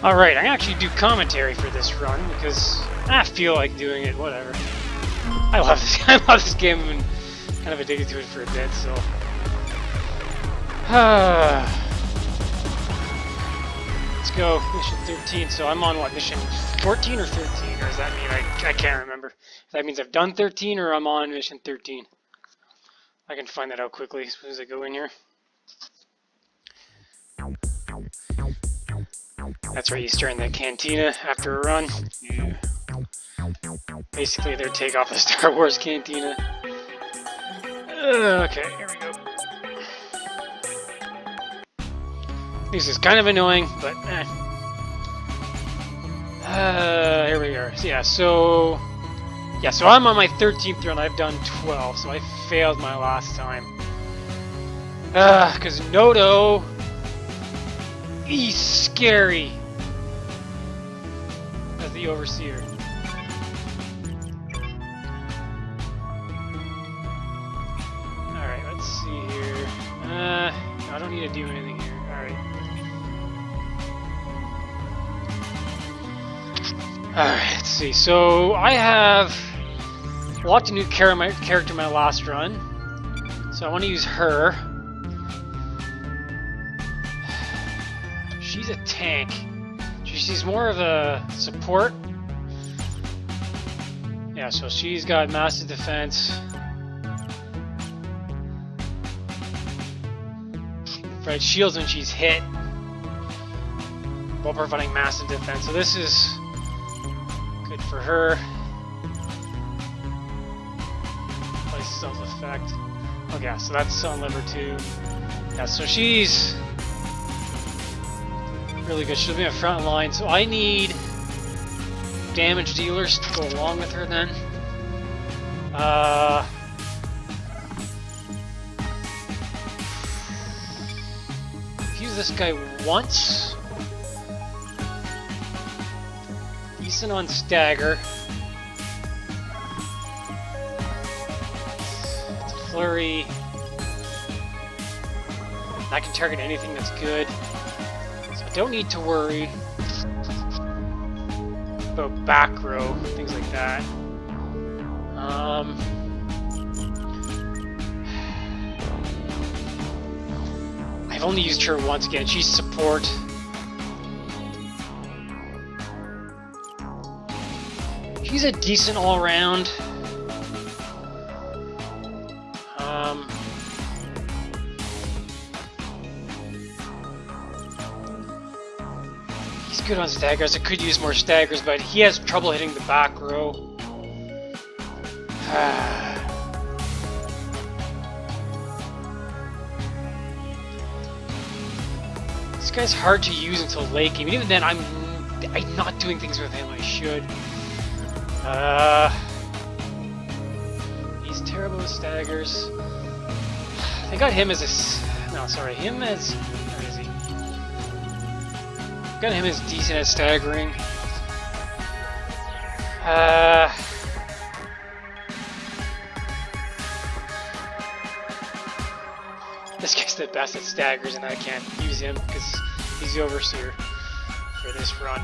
Alright, I actually do commentary for this run because I feel like doing it, whatever. I love this I love this game. I've been kind of addicted to it for a bit, so. Let's go, mission 13. So I'm on what, mission 14 or 13? Or does that mean I can't remember? If that means I've done 13 or I'm on mission 13. I can find that out quickly as soon as I go in here. That's right, you start in the cantina after a run. Yeah. Basically, their takeoff of Star Wars cantina. Okay, here we go. This is kind of annoying, but here we are. So so I'm on my 13th run. I've done 12, so I failed my last time. Because Noto, he's scary as the Overseer. Alright, let's see here. I don't need to do anything here. Alright, let's see. So I have locked a new character in my last run. So I want to use her. She's a tank. She's more of a support. Yeah, so she's got massive defense. Right, shields when she's hit while providing massive defense. So this is good for her. Place self-effect. Okay, so that's on lever 2. Yeah, so she's really good. She'll be in front line. So I need damage dealers to go along with her then. Use this guy once. Decent on stagger. It's a flurry. I can target anything that's good. So I don't need to worry about back row, things like that. I've only used her once again. She's support. She's a decent all-around. He's good on staggers. I could use more staggers, but he has trouble hitting the back row. This guy's hard to use until late game. Even then, I'm not doing things with him I should. He's terrible with staggers. I got him as a... No, sorry. Him as... Where is he? Got him as decent at staggering. This guy's the best at staggers, and I can't use him because he's the Overseer for this run.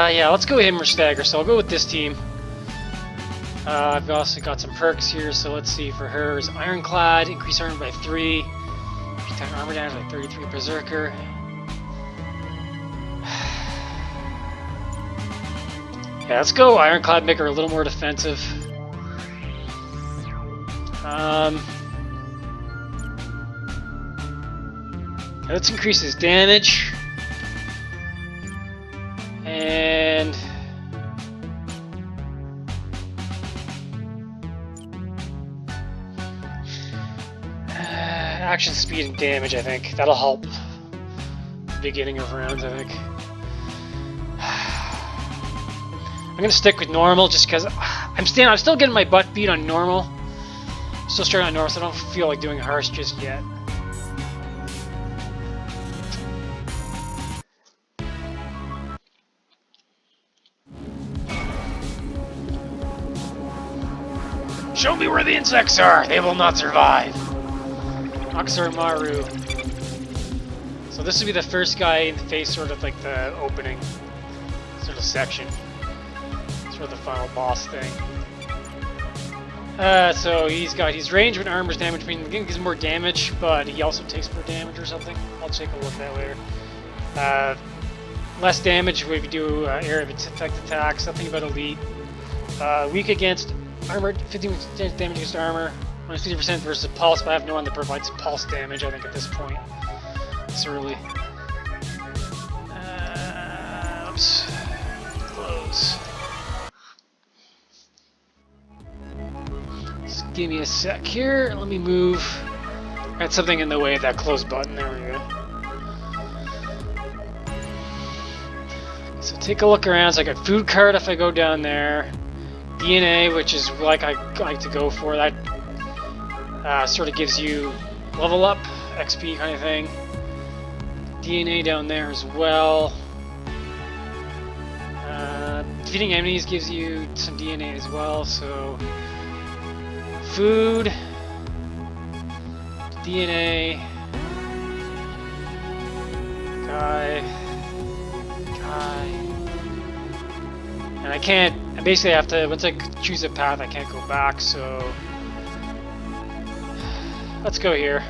Yeah, let's go him or stagger, so I'll go with this team. I've also got some perks here, so let's see. For her is Ironclad, increase armor by 3, attack armor damage by 33, Berserker. Yeah, let's go Ironclad, make her a little more defensive. Let's increase his damage. And action speed and damage, I think. That'll help beginning of rounds, I think. I'm gonna stick with normal just because I'm still getting my butt beat on normal. Still starting on normal, so I don't feel like doing harsh just yet. Show me where the insects are! They will not survive! Oxar Maru. So this would be the first guy in the face, sort of like the opening sort of section. Sort of the final boss thing. So he's ranged when armor's damage, meaning he gives more damage, but he also takes more damage or something. I'll take a look at that later. Less damage if you do area of effect attacks, nothing about elite. Weak against armor, 50% damage against armor, minus 50% versus pulse, but I have no one that provides pulse damage, I think, at this point. It's early. Oops. Close. Just give me a sec here. Let me move. Got something in the way of that close button. There we go. So take a look around. So I got food cart if I go down there. DNA, which is like I like to go for. That sort of gives you level up, XP kind of thing. DNA down there as well. Defeating enemies gives you some DNA as well, so food, DNA, guy, and I basically have to, once I choose a path, I can't go back, so let's go here.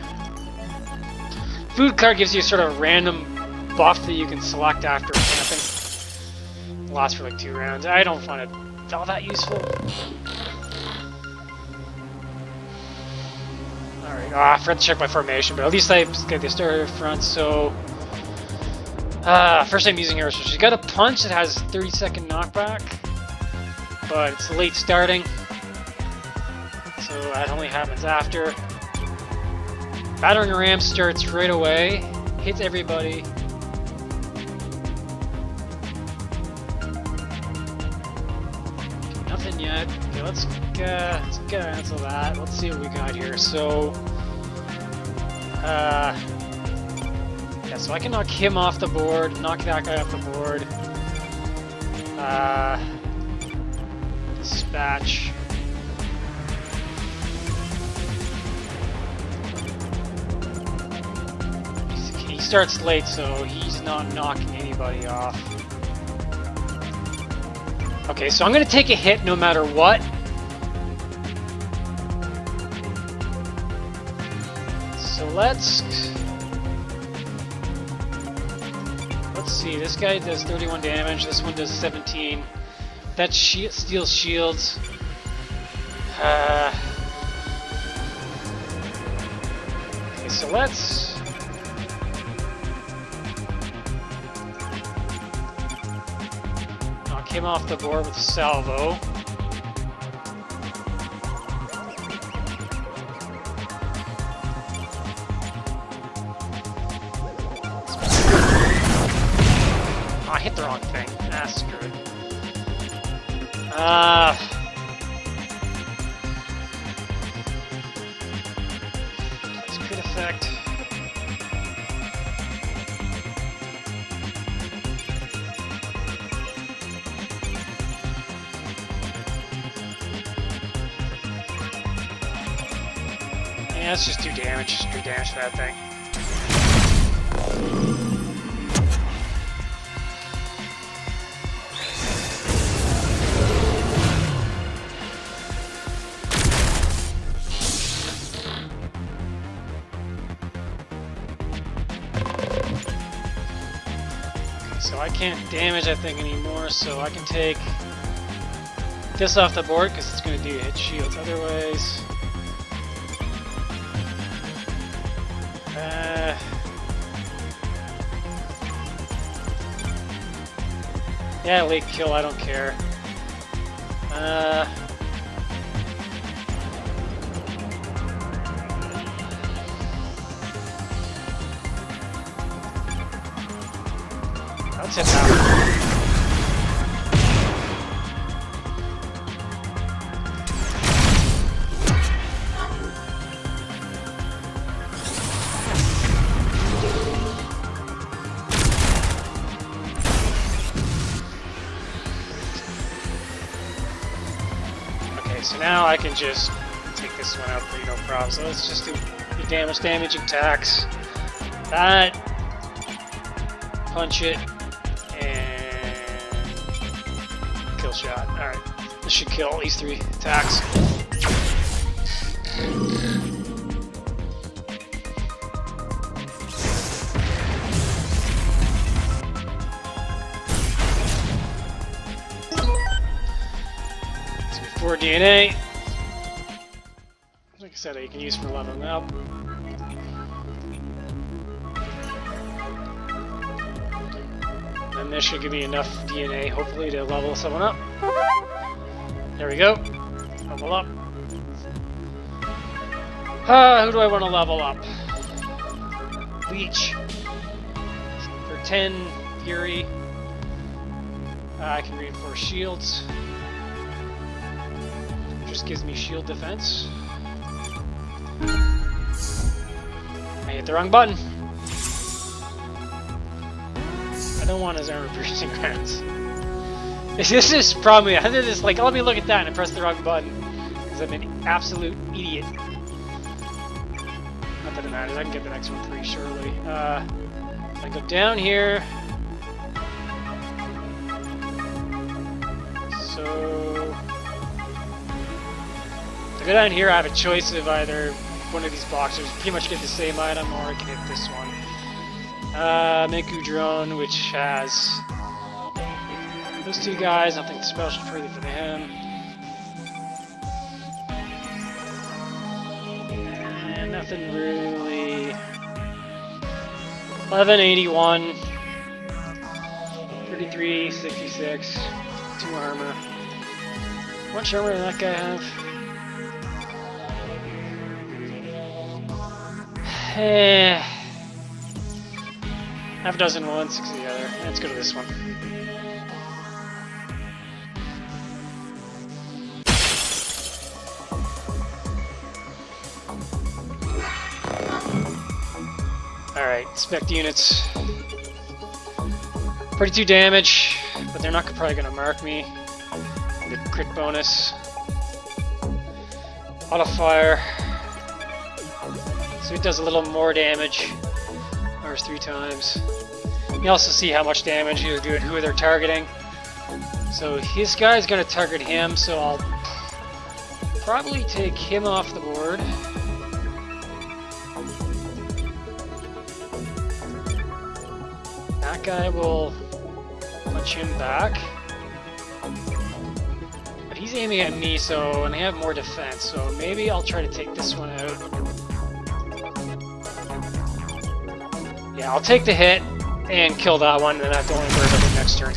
Food card gives you sort of random buff that you can select after camping. It lasts for like 2 rounds. I don't find it all that useful. Alright, I forgot to check my formation, but at least I get the starter front, so... first time using her, so she's got a punch that has 30-second knockback, but it's late starting, so that only happens after. Battering ram starts right away, hits everybody. Okay, nothing yet. Okay, let's cancel that. Let's see what we got here. So, yeah, so I can knock him off the board, knock that guy off the board. Dispatch. He starts late, so he's not knocking anybody off. Okay, so I'm gonna take a hit no matter what. So let's see, this guy does 31 damage, this one does 17. That steals shields. Okay, so let's... knock him off the board with a salvo. I hit the wrong thing. Ah, screw it. It's crit effect. Yeah, let's just do damage. Just do damage to that thing. So I can't damage that thing anymore, so I can take this off the board because it's going to do hit shields otherwise. Yeah, late kill, I don't care. Let's hit that. so now I can just take this one out pretty no problem. So let's just do the damaging attacks. That, punch it, and kill shot. Alright, this should kill at least 3 attacks. So 4 DNA. Like I said, you can use for leveling up. And this should give me enough DNA, hopefully, to level someone up. There we go. Level up. Who do I want to level up? Leech. For 10 Fury. I can reinforce shields. Just gives me shield defense. I hit the wrong button. I don't want his armor piercing rounds. This is probably, I did this like, let me look at that, and I pressed the wrong button because I'm an absolute idiot. Not that it matters. I can get the next one pretty shortly. I go down here. So to go down here, I have a choice of either one of these boxes, pretty much get the same item, or I can hit this one. Miku Drone, which has those 2 guys, nothing special further for him. And nothing really. 1181, 3366, 2 armor. How much armor does that guy have? Half a dozen one, 6 the other. Let's go to this one. Alright, spec units. 42 damage, but they're not probably going to mark me. The crit bonus. Auto fire. So it does a little more damage. Fires 3 times. You also see how much damage you're doing, who they're targeting. So this guy's going to target him, so I'll probably take him off the board. That guy will punch him back. But he's aiming at me, so, and I have more defense, so maybe I'll try to take this one out. Yeah, I'll take the hit and kill that one, and then I have to only worry about it next turn.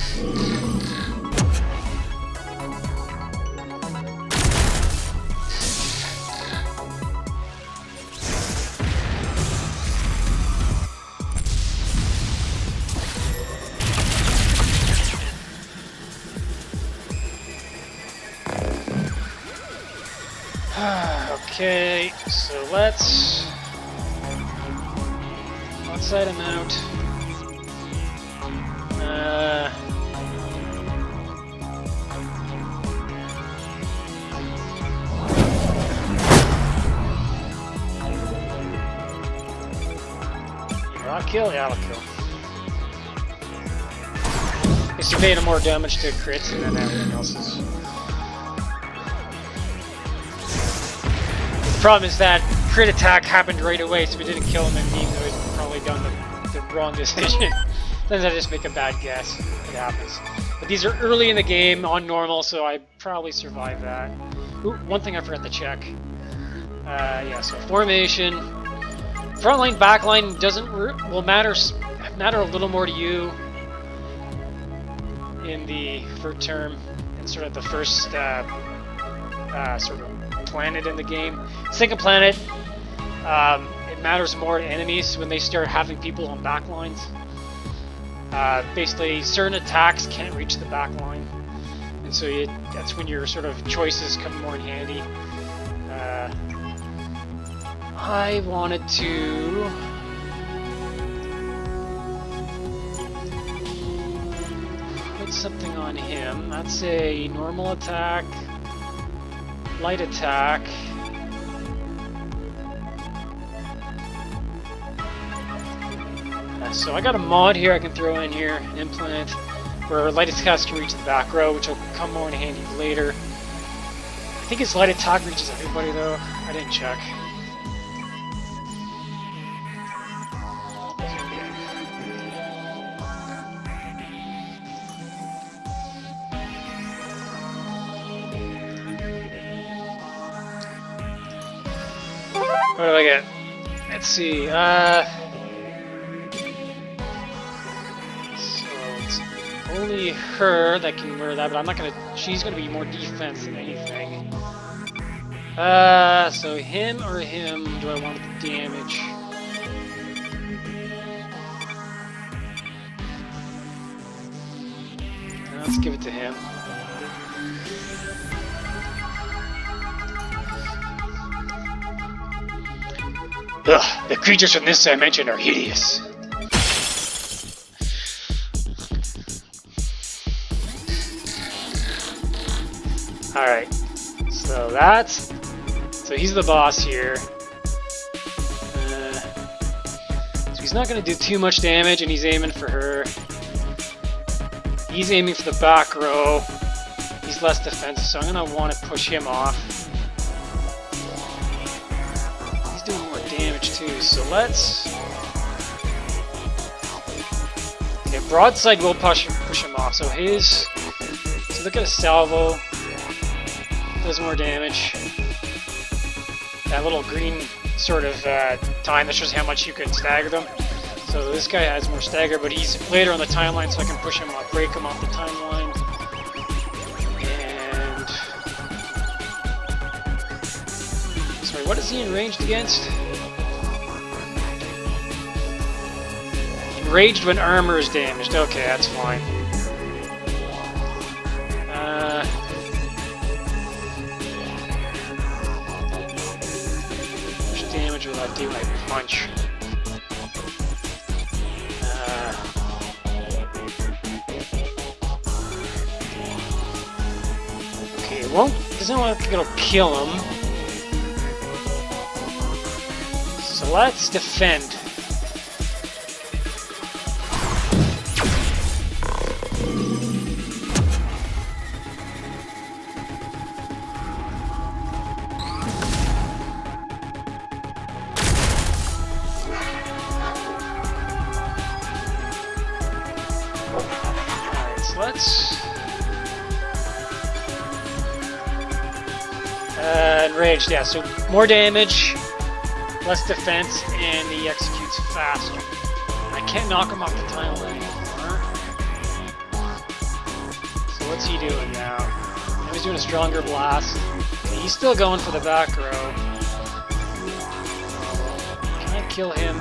Okay, so let's side him out. I'll kill? Yeah, I'll kill. It's to made more damage to crits, and then everything else is. The problem is that crit attack happened right away, so we didn't kill him, and means we'd probably done the wrong decision. Then I just make a bad guess. It happens. But these are early in the game on normal, so I probably survived that. Ooh, one thing I forgot to check. Yeah, so formation. Frontline, backline will matter a little more to you in the third term, and sort of the first sort of planet in the game. Second planet, it matters more to enemies when they start having people on backlines. Basically, certain attacks can't reach the backline, and so that's when your sort of choices come more in handy. I wanted to put something on him. That's a normal attack. light attack. So I got a mod here I can throw in here, an implement, where light attack can reach the back row, which will come more in handy later. I think his light attack reaches everybody though. I didn't check. What do I get? Let's see. So it's only her that can wear that, but I'm not gonna. She's gonna be more defense than anything. So him or him? Do I want the damage? Let's give it to him. Ugh, the creatures from this dimension are hideous. Alright, so he's the boss here. So he's not going to do too much damage, and he's aiming for her. He's aiming for the back row. He's less defensive, so I'm going to want to push him off. He's doing more damage too, so let's... Okay, broadside will push him off, so his... So look at a salvo. Does more damage. That little green sort of time that shows how much you can stagger them. So this guy has more stagger, but he's later on the timeline, so I can push him off, break him off the timeline. And sorry, what is he enraged against? Enraged when armor is damaged. Okay, that's fine. Damage will I do my punch? Okay, it won't. Doesn't look like it'll kill him. So let's defend. Enraged, yeah, so more damage, less defense, and he executes faster. I can't knock him off the timeline anymore. So what's he doing now? Now he's doing a stronger blast. Okay, he's still going for the back row. Can I kill him?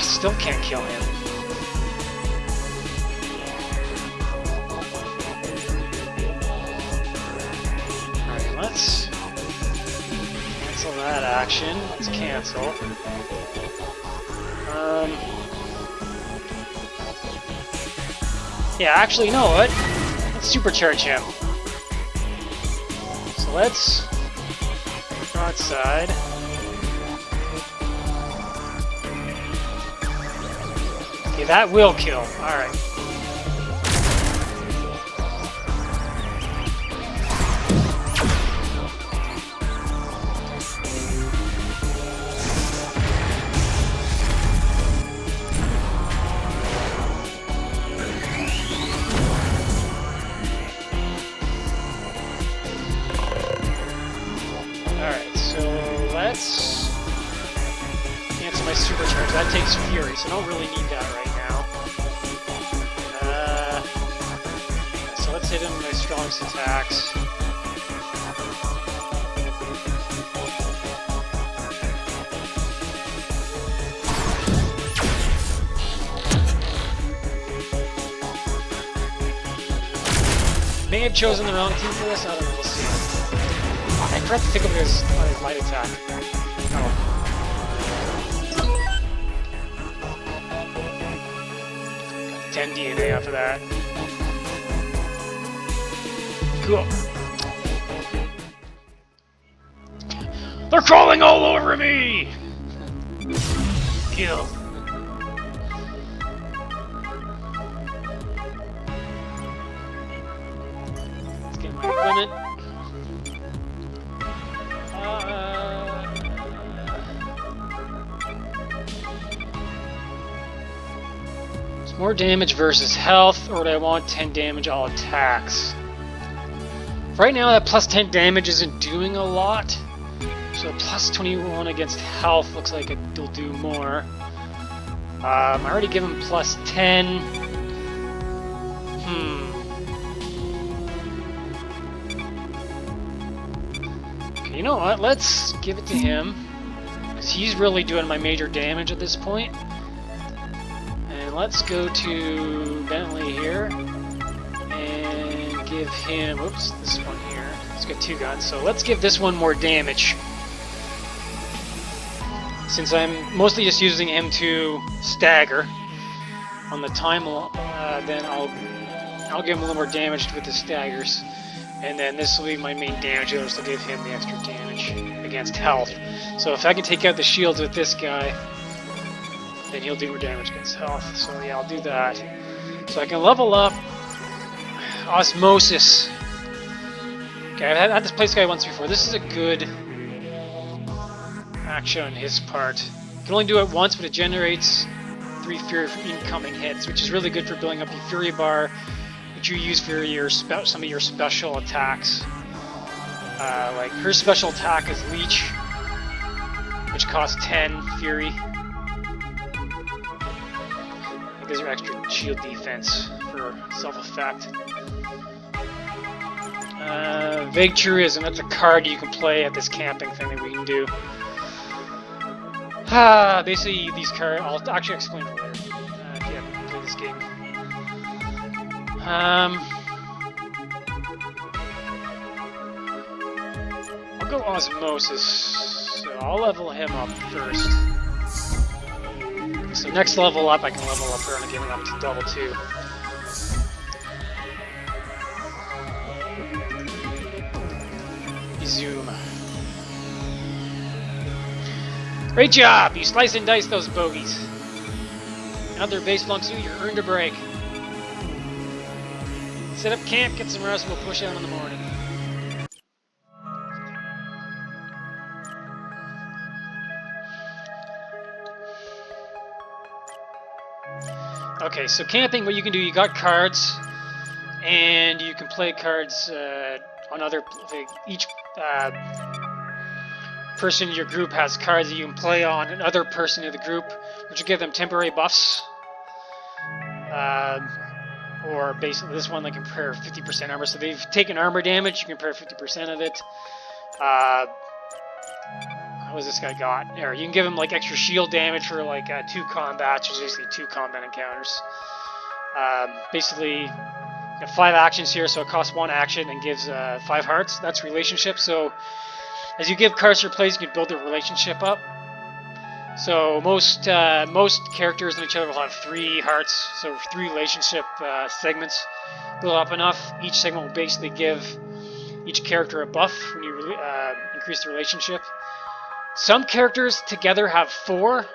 Still can't kill him. Alright, let's cancel that action. Let's cancel. Yeah, actually, you know what? Let's supercharge him. So let's go outside. Okay, that will kill. Alright. Alright, so let's cancel my supercharge. That takes Fury, so I don't really need that right now. So let's hit him with my strongest attacks. May have chosen the wrong team for this, I don't know, we'll see. I forgot to pick up his light attack. Oh. DNA off of that. Cool. They're crawling all over me! Kill. Let's get my equipment. It's more damage versus health, or do I want 10 damage all attacks? Right now, that plus 10 damage isn't doing a lot. So plus 21 against health looks like it'll do more. I already give him plus 10. Okay, you know what? Let's give it to him. Because he's really doing my major damage at this point. And let's go to Bentley here. And give him... Oops, this one here. He's got 2 guns. So let's give this one more damage. Since I'm mostly just using him to stagger on the time, then I'll give him a little more damage with the staggers, and then this will be my main damage dealer, so give him the extra damage against health. So if I can take out the shields with this guy, then he'll do more damage against health. So yeah, I'll do that. So I can level up Osmosis. Okay, I've had this place guy once before. This is a good action on his part. You can only do it once, but it generates 3 Fury for incoming hits, which is really good for building up your Fury bar, which you use for your some of your special attacks. Like her special attack is Leech, which costs 10 Fury. It gives her extra shield defense for self-effect. Vague Truism, that's a card you can play at this camping thing that we can do. Basically, these cards, I'll actually explain it later, if you haven't played this game. I'll go Osmosis, so I'll level him up first. So next level up, I can level up her and give him up to level 2. Zoom. Great job! You slice and dice those bogeys. Now they're base flunks you, you're earned a break. Set up camp, get some rest, we'll push out in the morning. Okay, so camping, what you can do, you got cards, and you can play cards on other... Each person in your group has cards that you can play on another person in the group, which will give them temporary buffs. Or basically this one, they can prepare 50% armor. So they've taken armor damage, you can prepare 50% of it. What was this guy got? There, you can give him like extra shield damage for like 2 combats, which is basically 2 combat encounters. Basically, you have 5 actions here, so it costs 1 action and gives 5 hearts. That's relationship. So as you give cards to your players, you can build their relationship up. So most characters in each other will have 3 hearts, so 3 relationship segments build up enough. Each segment will basically give each character a buff when you increase the relationship. Some characters together have 4.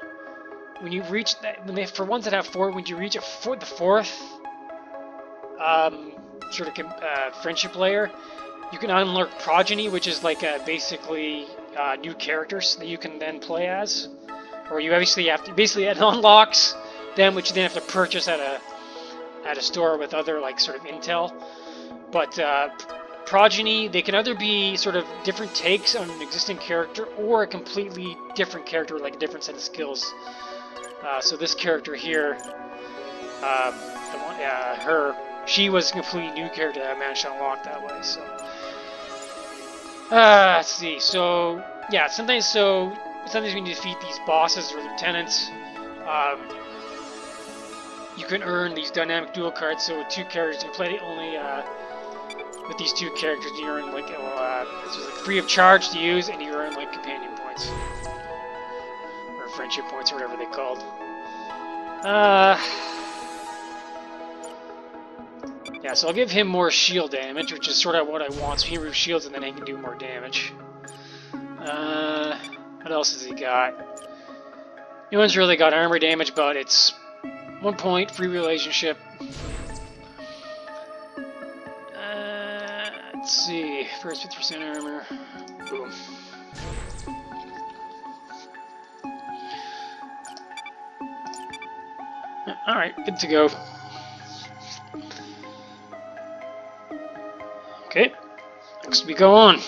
When you reach that, for ones that have 4, when you reach the 4th sort of friendship layer, you can unlock Progeny, which is like basically new characters that you can then play as. Or you obviously have to, it unlocks them, which you then have to purchase at a store with other like sort of intel. But Progeny, they can either be sort of different takes on an existing character, or a completely different character with like a different set of skills. So this character here, she was a completely new character that I managed to unlock that way. So let's see. So yeah, sometimes when you defeat these bosses or lieutenants, you can earn these dynamic duel cards. So with 2 characters, you play only with these 2 characters, you earn like this is like free of charge to use, and you earn like companion points or friendship points or whatever they called. Yeah, so I'll give him more shield damage, which is sort of what I want. So he removes shields and then he can do more damage. What else has he got? No one's really got armor damage, but it's 1 point, free relationship. Let's see, first 50% armor. Boom. Alright, good to go. Okay, next we go on.